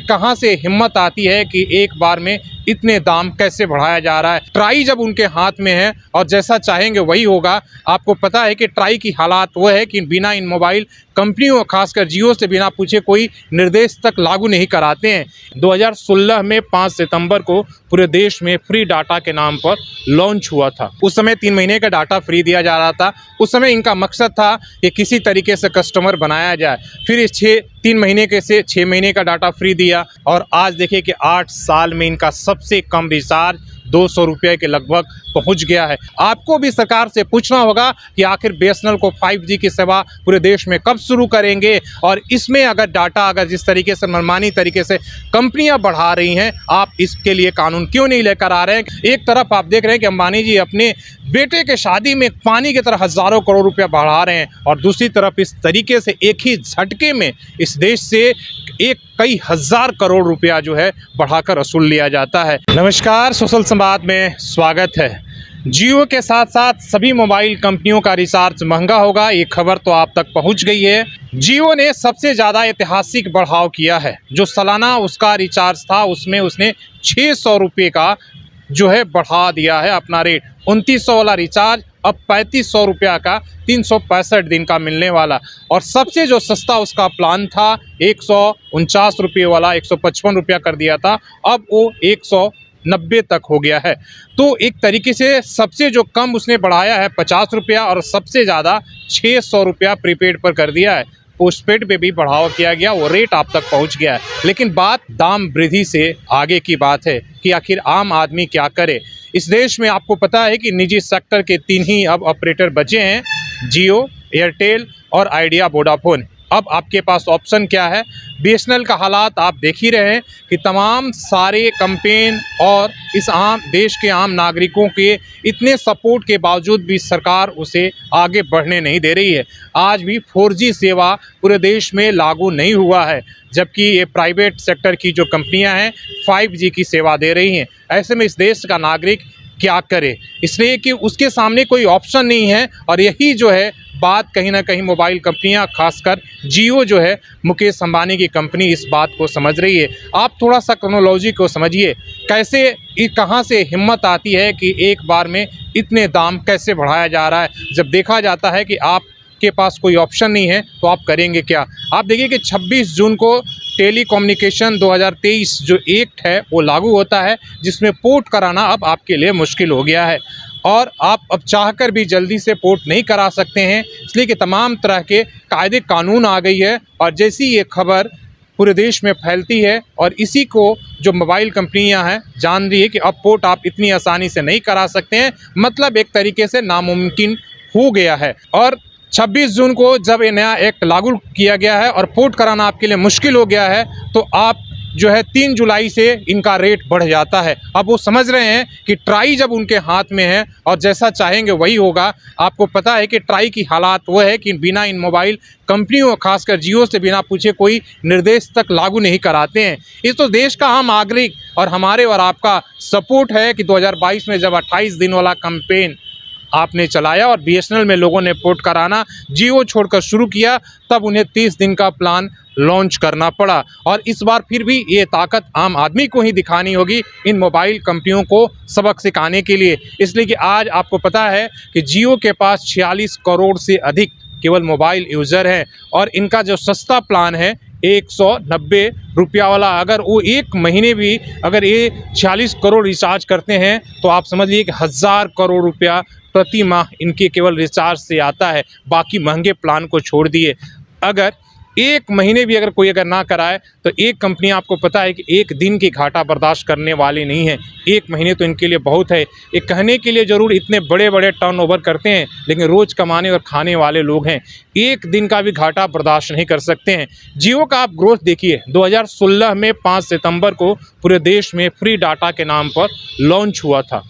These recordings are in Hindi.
कहाँ से हिम्मत आती है कि एक बार में इतने दाम कैसे बढ़ाया जा रहा है। ट्राई जब उनके हाथ में है और जैसा चाहेंगे वही होगा। आपको पता है कि ट्राई की हालात वो है कि बिना इन मोबाइल कंपनियों, खासकर जियो से बिना पूछे कोई निर्देश तक लागू नहीं कराते हैं। 2016 में 5 सितंबर को पूरे देश में फ्री डाटा के नाम पर लॉन्च हुआ था। उस समय 3 महीने का डाटा फ्री दिया जा रहा था। उस समय इनका मकसद था कि किसी तरीके से कस्टमर बनाया जाए। फिर इस 3 महीने के से 6 महीने का डाटा फ्री दिया और आज देखिए कि 8 साल में इनका सबसे कम रिचार्ज 200 रुपये के लगभग पहुंच गया है। आपको भी सरकार से पूछना होगा कि आखिर बीएसएनएल को 5G की सेवा पूरे देश में कब शुरू करेंगे, और इसमें अगर डाटा अगर जिस तरीके से मनमानी तरीके से कंपनियां बढ़ा रही हैं, आप इसके लिए कानून क्यों नहीं लेकर आ रहे हैं। एक तरफ आप देख रहे हैं कि अंबानी जी अपने बेटे के शादी में पानी की तरह हज़ारों करोड़ रुपया बढ़ा रहे हैं, और दूसरी तरफ इस तरीके से एक ही झटके में इस देश से कई हजार करोड़ रुपया जो है बढ़ाकर वसूल लिया जाता है। नमस्कार, सोशल संवाद में स्वागत है। जियो के साथ साथ सभी मोबाइल कंपनियों का रिचार्ज महंगा होगा, ये खबर तो आप तक पहुंच गई है। जियो ने सबसे ज़्यादा ऐतिहासिक बढ़ाव किया है। जो सालाना उसका रिचार्ज था उसमें उसने 600 रुपये का जो है बढ़ा दिया है अपना रेट। 2900 वाला रिचार्ज अब 3500 रुपया का 365 दिन का मिलने वाला, और सबसे जो सस्ता उसका प्लान था 149 रुपये वाला 155 रुपया कर दिया था, अब वो 190 तक हो गया है। तो एक तरीके से सबसे जो कम उसने बढ़ाया है 50 रुपया, और सबसे ज़्यादा 600 रुपया प्रीपेड पर कर दिया है। पोस्टपेड पे भी बढ़ावा किया गया, वो रेट आप तक पहुंच गया है। लेकिन बात दाम वृद्धि से आगे की बात है कि आखिर आम आदमी क्या करे। इस देश में आपको पता है कि निजी सेक्टर के 3 ही अब ऑपरेटर बचे हैं, जियो, एयरटेल और आइडिया वोडाफोन। अब आपके पास ऑप्शन क्या है। बीएसएनएल का हालात आप देख ही रहे हैं कि तमाम सारे कैंपेन और इस देश के आम नागरिकों के इतने सपोर्ट के बावजूद भी सरकार उसे आगे बढ़ने नहीं दे रही है। आज भी 4G सेवा पूरे देश में लागू नहीं हुआ है, जबकि ये प्राइवेट सेक्टर की जो कंपनियां हैं 5G की सेवा दे रही हैं। ऐसे में इस देश का नागरिक क्या करे, इसलिए कि उसके सामने कोई ऑप्शन नहीं है। और यही जो है बात कहीं ना कहीं मोबाइल कंपनियां, खासकर जियो जो है मुकेश अंबानी की कंपनी, इस बात को समझ रही है। आप थोड़ा सा क्रोनोलॉजी को समझिए, कैसे कहां से हिम्मत आती है कि एक बार में इतने दाम कैसे बढ़ाया जा रहा है। जब देखा जाता है कि आपके पास कोई ऑप्शन नहीं है तो आप करेंगे क्या। आप देखिए कि 26 जून को टेलीकम्युनिकेशन 2023 जो एक्ट है वो लागू होता है, जिसमें पोर्ट कराना अब आपके लिए मुश्किल हो गया है, और आप अब चाहकर भी जल्दी से पोर्ट नहीं करा सकते हैं, इसलिए कि तमाम तरह के कायदे कानून आ गई है। और जैसी ये खबर पूरे देश में फैलती है और इसी को जो मोबाइल कंपनियां हैं जान रही है कि अब पोर्ट आप इतनी आसानी से नहीं करा सकते हैं, मतलब एक तरीके से नामुमकिन हो गया है। और 26 जून को जब ये नया एक्ट लागू किया गया है और पोर्ट कराना आपके लिए मुश्किल हो गया है, तो आप जो है 3 जुलाई से इनका रेट बढ़ जाता है। अब वो समझ रहे हैं कि ट्राई जब उनके हाथ में है और जैसा चाहेंगे वही होगा। आपको पता है कि ट्राई की हालात वो है कि बिना इन मोबाइल कंपनियों, खासकर जियो से बिना पूछे कोई निर्देश तक लागू नहीं कराते हैं। इस तो देश का आम नागरिक और हमारे और आपका सपोर्ट है कि 2022 में जब 28 दिन वाला कैंपेन आपने चलाया और बीएसएनएल में लोगों ने पोर्ट कराना जियो छोड़कर शुरू किया, तब उन्हें 30 दिन का प्लान लॉन्च करना पड़ा। और इस बार फिर भी ये ताकत आम आदमी को ही दिखानी होगी इन मोबाइल कंपनियों को सबक सिखाने के लिए। इसलिए कि आज आपको पता है कि जियो के पास 46 करोड़ से अधिक केवल मोबाइल यूज़र हैं, और इनका जो सस्ता प्लान है 190 रुपया वाला, अगर वो एक महीने भी अगर ये 46 करोड़ रिचार्ज करते हैं तो आप समझ लीजिए कि 1000 करोड़ रुपया प्रति माह इनके केवल रिचार्ज से आता है, बाकी महंगे प्लान को छोड़ दिए। अगर एक महीने भी अगर कोई ना कराए तो एक कंपनी, आपको पता है कि एक दिन की घाटा बर्दाश्त करने वाली नहीं है। एक महीने तो इनके लिए बहुत है। एक कहने के लिए ज़रूर इतने बड़े बड़े टर्नओवर करते हैं, लेकिन रोज़ कमाने और खाने वाले लोग हैं, एक दिन का भी घाटा बर्दाश्त नहीं कर सकते हैं। जियो का आप ग्रोथ देखिए, 2016 में 5 सितंबर को पूरे देश में फ्री डाटा के नाम पर लॉन्च हुआ था।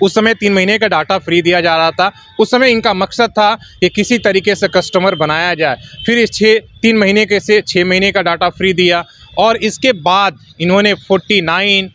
उस समय 3 महीने का डाटा फ्री दिया जा रहा था। उस समय इनका मकसद था कि किसी तरीके से कस्टमर बनाया जाए। फिर इस 3 महीने के से 6 महीने का डाटा फ्री दिया, और इसके बाद इन्होंने 49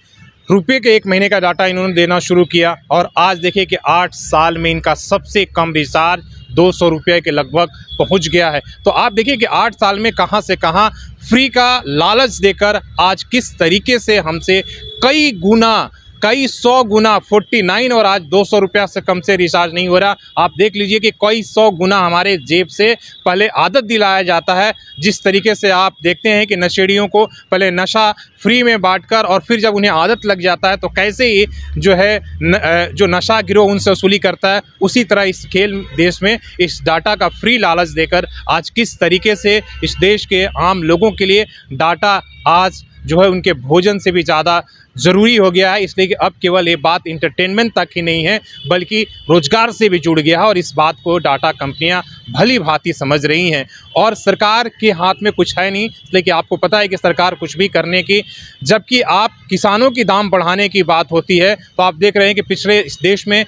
रुपये के 1 महीने का डाटा इन्होंने देना शुरू किया। और आज देखिए कि 8 साल में इनका सबसे कम रिचार्ज 200 रुपये के लगभग पहुंच गया है। तो आप देखिए कि 8 साल में कहां से कहां फ्री का लालच देकर आज किस तरीके से हमसे कई गुना, कई 100 गुना 49 और आज 200 रुपया से कम से रिचार्ज नहीं हो रहा। आप देख लीजिए कि कई 100 गुना हमारे जेब से पहले आदत दिलाया जाता है। जिस तरीके से आप देखते हैं कि नशेड़ियों को पहले नशा फ्री में बांटकर और फिर जब उन्हें आदत लग जाता है तो कैसे ही जो है जो नशा गिरोह उनसे वसूली करता है, उसी तरह इस खेल देश में इस डाटा का फ्री लालच देकर आज किस तरीके से इस देश के आम लोगों के लिए डाटा आज जो है उनके भोजन से भी ज़्यादा ज़रूरी हो गया है। इसलिए कि अब केवल ये बात इंटरटेनमेंट तक ही नहीं है बल्कि रोज़गार से भी जुड़ गया है और इस बात को डाटा कंपनियां भली भांति समझ रही हैं और सरकार के हाथ में कुछ है नहीं। इसलिए कि आपको पता है कि सरकार कुछ भी करने की, जबकि आप किसानों की दाम बढ़ाने की बात होती है तो आप देख रहे हैं कि पिछले इस देश में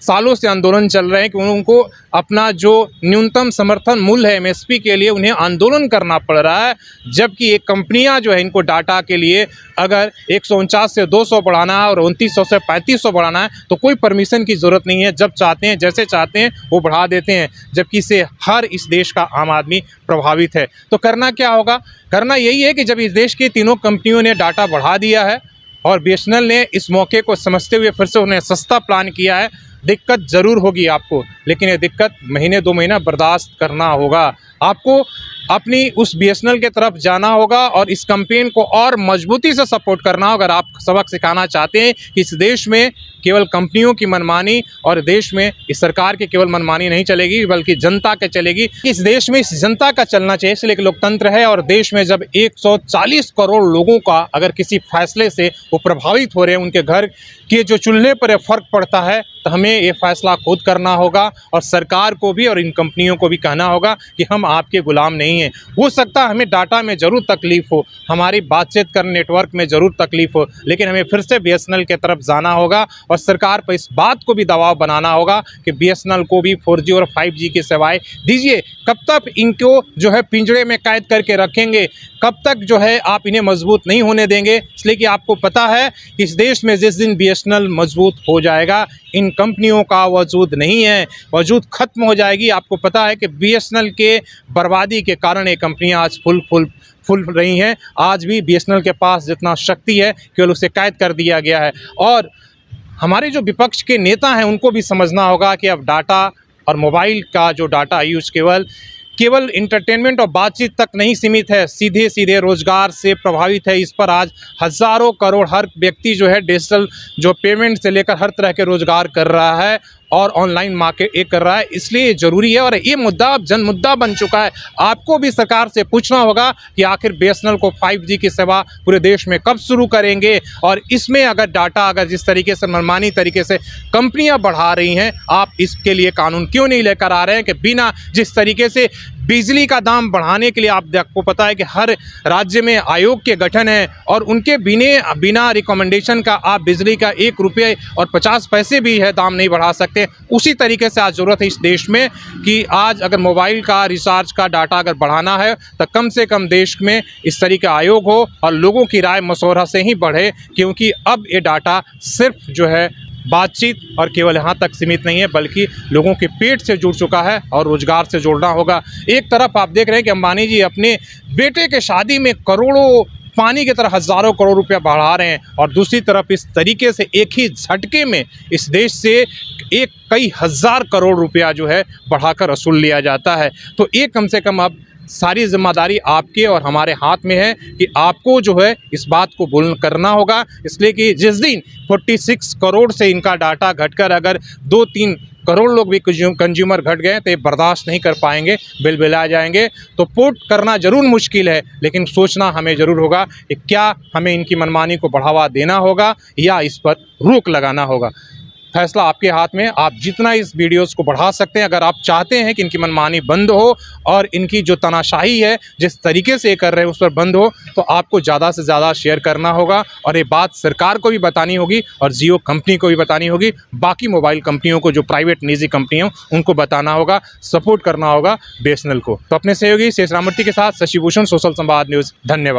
सालों से आंदोलन चल रहे हैं कि उनको अपना जो न्यूनतम समर्थन मूल्य है MSP के लिए उन्हें आंदोलन करना पड़ रहा है, जबकि ये कंपनियां जो है इनको डाटा के लिए अगर 149 से 200 बढ़ाना है और 2900 से 3500 बढ़ाना है तो कोई परमिशन की ज़रूरत नहीं है। जब चाहते हैं, जैसे चाहते हैं वो बढ़ा देते हैं, जबकि इससे हर इस देश का आम आदमी प्रभावित है। तो करना क्या होगा? करना यही है कि जब इस देश की तीनों कंपनियों ने डाटा बढ़ा दिया है और BSNL ने इस मौके को समझते हुए फिर से उन्हें सस्ता प्लान किया है, दिक्कत ज़रूर होगी आपको, लेकिन ये दिक्कत महीने 2 महीना बर्दाश्त करना होगा। आपको अपनी उस BSNL के तरफ जाना होगा और इस कैंपेन को और मजबूती से सपोर्ट करना होगा। अगर आप सबक सिखाना चाहते हैं कि इस देश में केवल कंपनियों की मनमानी और देश में इस सरकार की केवल मनमानी नहीं चलेगी बल्कि जनता के चलेगी। इस देश में इस जनता का चलना चाहिए, इसलिए कि लोकतंत्र है और देश में जब 140 करोड़ लोगों का अगर किसी फैसले से वो प्रभावित हो रहे हैं, उनके घर के जो चूल्हे पर फ़र्क पड़ता है, तो हमें ये फैसला खुद करना होगा और सरकार को भी और इन कंपनियों को भी कहना होगा कि हम आपके गुलाम नहीं हैं। हो सकता है हमें डाटा में ज़रूर तकलीफ़ हो, हमारी बातचीत करने नेटवर्क में ज़रूर तकलीफ़ हो, लेकिन हमें फिर से BSNL के तरफ जाना होगा और सरकार पर इस बात को भी दबाव बनाना होगा कि BSNL को भी 4G और 5G की सेवाएं दीजिए। कब तक इनको जो है पिंजरे में कैद करके रखेंगे, कब तक जो है आप इन्हें मजबूत नहीं होने देंगे? इसलिए कि आपको पता है कि इस देश में जिस दिन BSNL मजबूत हो जाएगा, इन कंपनियों का वजूद नहीं है, वजूद ख़त्म हो जाएगी। आपको पता है कि BSNL के बर्बादी के कारण ये कंपनियां आज फुल रही हैं। आज भी BSNL के पास जितना शक्ति है केवल उसे कैद कर दिया गया है और हमारे जो विपक्ष के नेता हैं उनको भी समझना होगा कि अब डाटा और मोबाइल का जो डाटा यूज केवल इंटरटेनमेंट और बातचीत तक नहीं सीमित है, सीधे सीधे रोज़गार से प्रभावित है। इस पर आज हज़ारों करोड़ हर व्यक्ति जो है डिजिटल जो पेमेंट से लेकर हर तरह के रोज़गार कर रहा है और ऑनलाइन मार्केट कर रहा है। इसलिए ज़रूरी है और ये मुद्दा अब जन मुद्दा बन चुका है। आपको भी सरकार से पूछना होगा कि आखिर BSNL को 5G की सेवा पूरे देश में कब शुरू करेंगे और इसमें अगर डाटा अगर जिस तरीके से मनमानी तरीके से कंपनियां बढ़ा रही हैं, आप इसके लिए कानून क्यों नहीं लेकर आ रहे हैं कि बिना जिस तरीके से बिजली का दाम बढ़ाने के लिए आपको पता है कि हर राज्य में आयोग के गठन है और उनके बिना रिकमेंडेशन का आप बिजली का 1 रुपये और 50 पैसे भी है दाम नहीं बढ़ा सकते। उसी तरीके से आज ज़रूरत है इस देश में कि आज अगर मोबाइल का रिचार्ज का डाटा अगर बढ़ाना है तो कम से कम देश में इस तरीके आयोग हो और लोगों की राय मशवरा से ही बढ़े, क्योंकि अब ये डाटा सिर्फ जो है बातचीत और केवल यहाँ तक सीमित नहीं है बल्कि लोगों के पेट से जुड़ चुका है और रोज़गार से जोड़ना होगा। एक तरफ आप देख रहे हैं कि अंबानी जी अपने बेटे के शादी में करोड़ों पानी की तरह हज़ारों करोड़ रुपया बढ़ा रहे हैं और दूसरी तरफ इस तरीके से एक ही झटके में इस देश से कई हज़ार करोड़ रुपया जो है बढ़ाकर वसूल लिया जाता है। तो ये कम से कम अब सारी जिम्मेदारी आपके और हमारे हाथ में है कि आपको जो है इस बात को करना होगा। इसलिए कि जिस दिन 46 करोड़ से इनका डाटा घटकर अगर 2-3 करोड़ लोग भी कंज्यूमर घट गए तो ये बर्दाश्त नहीं कर पाएंगे, बिलबिला जाएंगे। तो पोर्ट करना ज़रूर मुश्किल है, लेकिन सोचना हमें ज़रूर होगा कि क्या हमें इनकी मनमानी को बढ़ावा देना होगा या इस पर रोक लगाना होगा। फैसला आपके हाथ में। आप जितना इस वीडियोस को बढ़ा सकते हैं, अगर आप चाहते हैं कि इनकी मनमानी बंद हो और इनकी जो तानाशाही है जिस तरीके से कर रहे हैं उस पर बंद हो, तो आपको ज़्यादा से ज़्यादा शेयर करना होगा और ये बात सरकार को भी बतानी होगी और जियो कंपनी को भी बतानी होगी, बाकी मोबाइल कंपनियों को जो प्राइवेट निजी कंपनियाँ उनको बताना होगा, सपोर्ट करना होगा BSNL को। तो अपने सहयोगी शेष राममूर्ति के साथ शशि भूषण, सोशल संवाद न्यूज़। धन्यवाद।